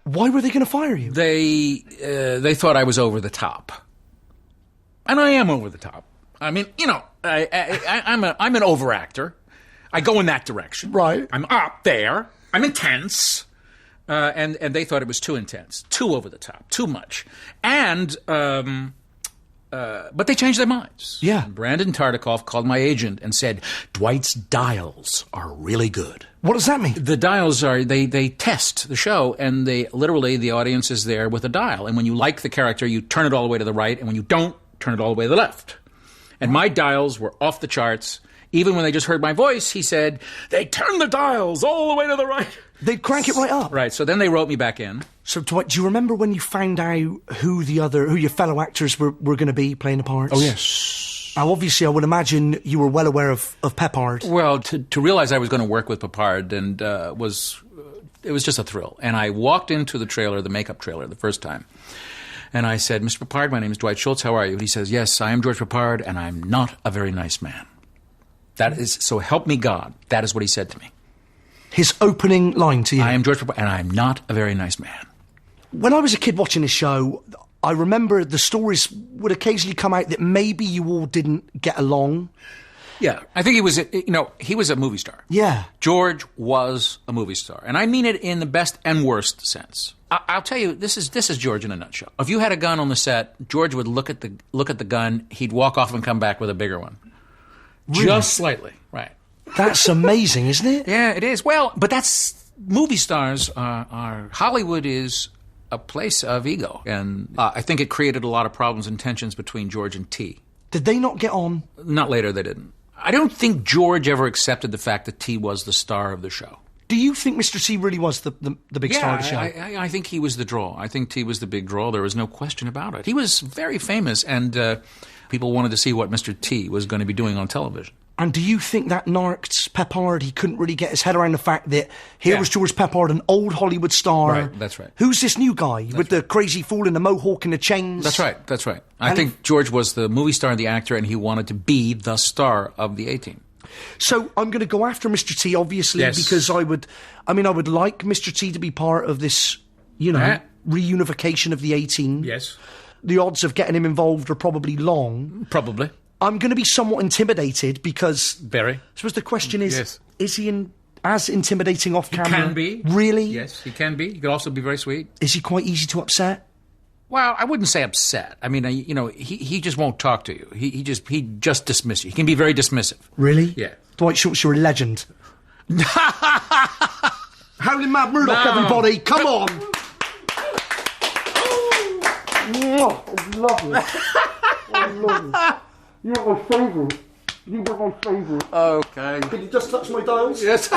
Why were they going to fire you? They thought I was over the top. And I am over the top. I mean, you know, I'm an overactor. I go in that direction. Right. I'm up there. I'm intense. And they thought it was too intense, too over the top, too much. And but they changed their minds. Yeah. Brandon Tartikoff called my agent and said, Dwight's dials are really good. What does that mean? The dials are, they test the show, and they literally, the audience is there with a dial. And when you like the character, you turn it all the way to the right, and when you don't, turn it all the way to the left. And my dials were off the charts. Even when they just heard my voice, he said, they turned the dials all the way to the right. They'd crank it right up. Right, so then they wrote me back in. So, Dwight, do you remember when you found out who your fellow actors were going to be playing the parts? Oh, yes. Now, obviously, I would imagine you were well aware of Peppard. Well, to realize I was going to work with Peppard and it was just a thrill. And I walked into the trailer, the makeup trailer, the first time. And I said, Mr. Peppard, my name is Dwight Schultz. How are you? And he says, yes, I am George Peppard, and I'm not a very nice man. That is, so help me God. That is what he said to me. His opening line to you. I am George Peppard, and I'm not a very nice man. When I was a kid watching this show, I remember the stories would occasionally come out that maybe you all didn't get along. Yeah, I think he was a movie star. Yeah. George was a movie star. And I mean it in the best and worst sense. I'll tell you, this is George in a nutshell. If you had a gun on the set, George would look at the gun, he'd walk off and come back with a bigger one. Really? Just slightly, right. That's amazing, isn't it? Yeah, it is. Well, but that's, movie stars are Hollywood is a place of ego. And I think it created a lot of problems and tensions between George and T. Did they not get on? Not later, they didn't. I don't think George ever accepted the fact that T was the star of the show. Do you think Mr. T really was the big star of the show? I think he was the draw. I think T was the big draw. There was no question about it. He was very famous, and people wanted to see what Mr. T was going to be doing on television. And do you think that narked Peppard? He couldn't really get his head around the fact that here was George Peppard, an old Hollywood star. Right, that's right. Who's this new guy with the crazy fool and the mohawk and the chains? That's right. I think George was the movie star and the actor, and he wanted to be the star of the A-Team. So I'm going to go after Mr. T, obviously, because I would like Mr. T to be part of this, reunification of the A-Team. Yes. The odds of getting him involved are probably long. Probably. I'm going to be somewhat intimidated because... Very. I suppose the question is, is he as intimidating off camera? He can be. Really? Yes, he can be. He could also be very sweet. Is he quite easy to upset? Well, I wouldn't say upset. I mean, he just won't talk to you. He just dismisses you. He can be very dismissive. Really? Yeah. Dwight Schultz, you're a legend. Howling Mad Murdock, everybody, come on! Oh, I love you. I love you. You're my favourite. You were my favourite. Okay. Can you just touch my dials? Yes.